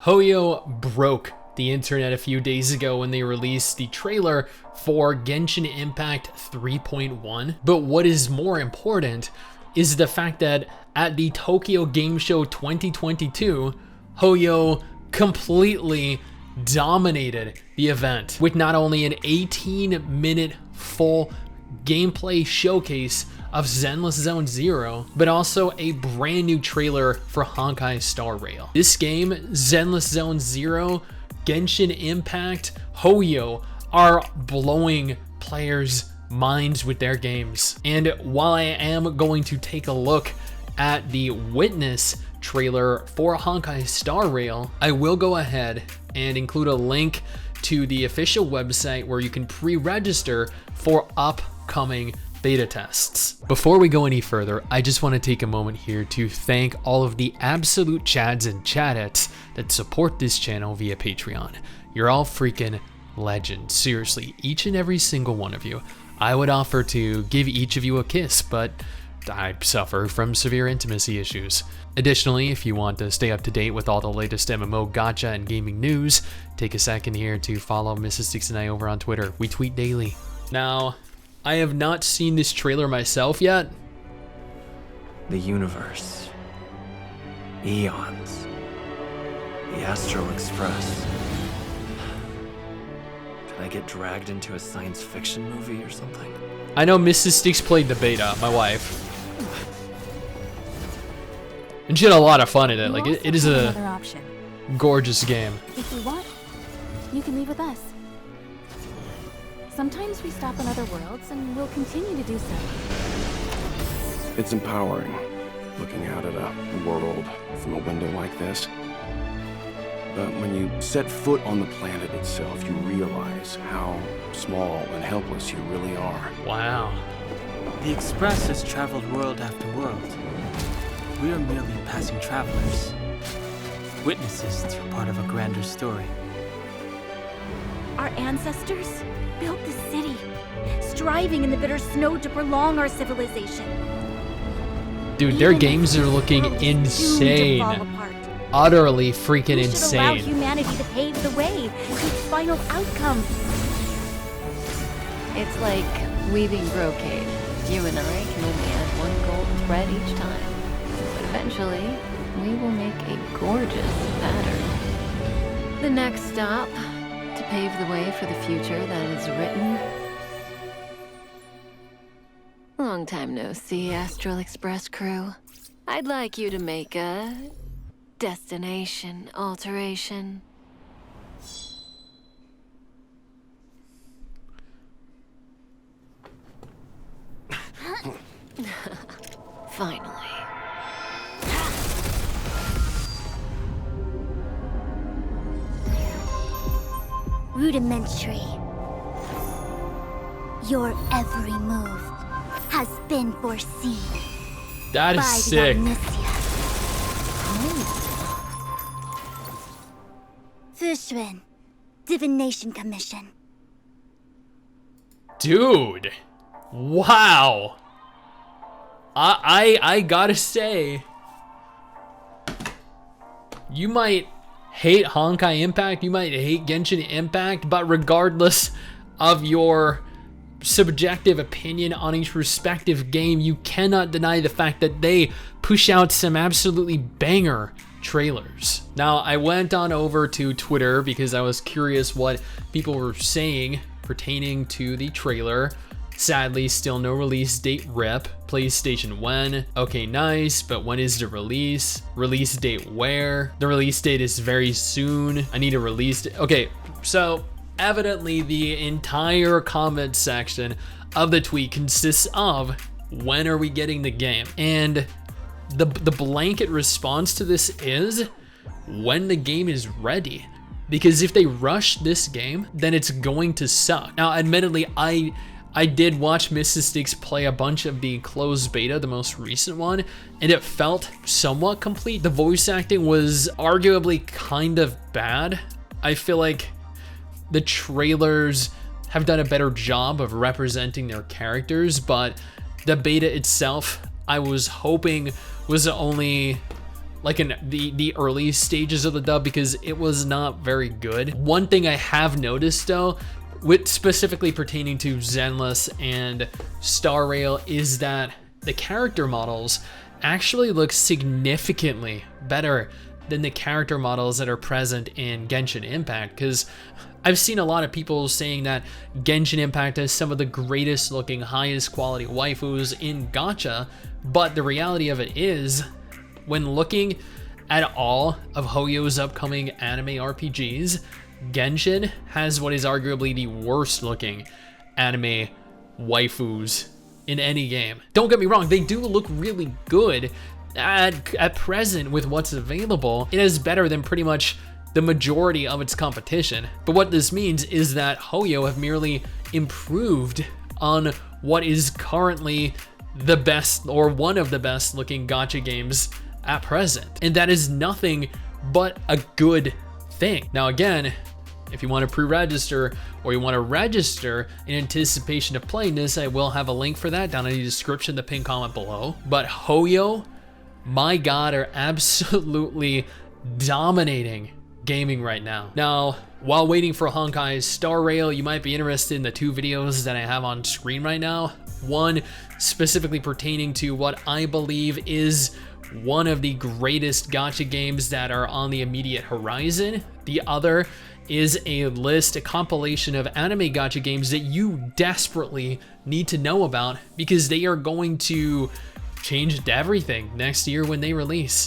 Hoyo broke the internet a few days ago when they released the trailer for Genshin Impact 3.1. But what is more important is the fact that at the Tokyo Game Show 2022, Hoyo completely dominated the event with not only an 18-minute full gameplay showcase of Zenless Zone Zero, but also a brand new trailer for Honkai Star Rail. This game, Zenless Zone Zero, Genshin Impact, Hoyo are blowing players' minds with their games. And while I am going to take a look at the Witness trailer for Honkai Star Rail, I will go ahead and include a link to the official website where you can pre-register for upcoming beta tests. Before we go any further, I just want to take a moment here to thank all of the absolute chads and chadettes that support this channel via Patreon. You're all freaking legends. Seriously, each and every single one of you. I would offer to give each of you a kiss, but I suffer from severe intimacy issues. Additionally, if you want to stay up to date with all the latest MMO gacha and gaming news, take a second here to follow Mrs. Stix and I over on Twitter. We tweet daily. Now, I have not seen this trailer myself yet. The universe. Eons. The Astral Express. Can I get dragged into a science fiction movie or something? I know Mrs. Stix played the beta, my wife. And she had a lot of fun in it. Like, it is a gorgeous game. If you want, you can leave with us. Sometimes we stop on other worlds, and we'll continue to do so. It's empowering, looking out at a world from a window like this. But when you set foot on the planet itself, you realize how small and helpless you really are. Wow. The Express has traveled world after world. We are merely passing travelers, witnesses to part of a grander story. Our ancestors built this city, striving in the bitter snow to prolong our civilization. Dude, their games are looking insane. Utterly freaking insane. We should allow humanity to pave the way to its final outcome. It's like weaving brocade. You and I can only add one gold thread each time. But eventually, we will make a gorgeous pattern. The next stop, to pave the way for the future that is written. Long time no see, Astral Express crew. I'd like you to make a destination alteration. Finally. Rudimentary. Your every move has been foreseen. That is sick. Fushun, Divination Commission. Dude. Wow. I gotta say, you might hate Honkai Impact, you might hate Genshin Impact, but regardless of your subjective opinion on each respective game, you cannot deny the fact that they push out some absolutely banger trailers. Now, I went on over to Twitter because I was curious what people were saying pertaining to the trailer. Sadly, still no release date rip. PlayStation when? Okay, nice, but when is the release? Release date where? The release date is very soon. I need a release date. Okay, so evidently the entire comment section of the tweet consists of when are we getting the game? And the blanket response to this is when the game is ready. Because if they rush this game, then it's going to suck. Now, admittedly, I did watch Mrs. Stix play a bunch of the closed beta, the most recent one, and it felt somewhat complete. The voice acting was arguably kind of bad. I feel like the trailers have done a better job of representing their characters, but the beta itself, I was hoping was only like in the early stages of the dub, because it was not very good. One thing I have noticed though, with specifically pertaining to Zenless and Star Rail, is that the character models actually look significantly better than the character models that are present in Genshin Impact, because I've seen a lot of people saying that Genshin Impact has some of the greatest looking, highest quality waifus in gacha, but the reality of it is, when looking at all of Hoyo's upcoming anime RPGs, Genshin has what is arguably the worst looking anime waifus in any game. Don't get me wrong, they do look really good at present with what's available. It is better than pretty much the majority of its competition. But what this means is that Hoyo have merely improved on what is currently the best, or one of the best looking gacha games at present. And that is nothing but a good thing. Now again, if you want to pre-register or you want to register in anticipation of playing this, I will have a link for that down in the description, the pinned comment below. But Hoyo, my God, are absolutely dominating gaming right now. Now, while waiting for Honkai's Star Rail, you might be interested in the two videos that I have on screen right now. One specifically pertaining to what I believe is one of the greatest gacha games that are on the immediate horizon. The other is a list, a compilation of anime gacha games that you desperately need to know about, because they are going to change everything next year when they release.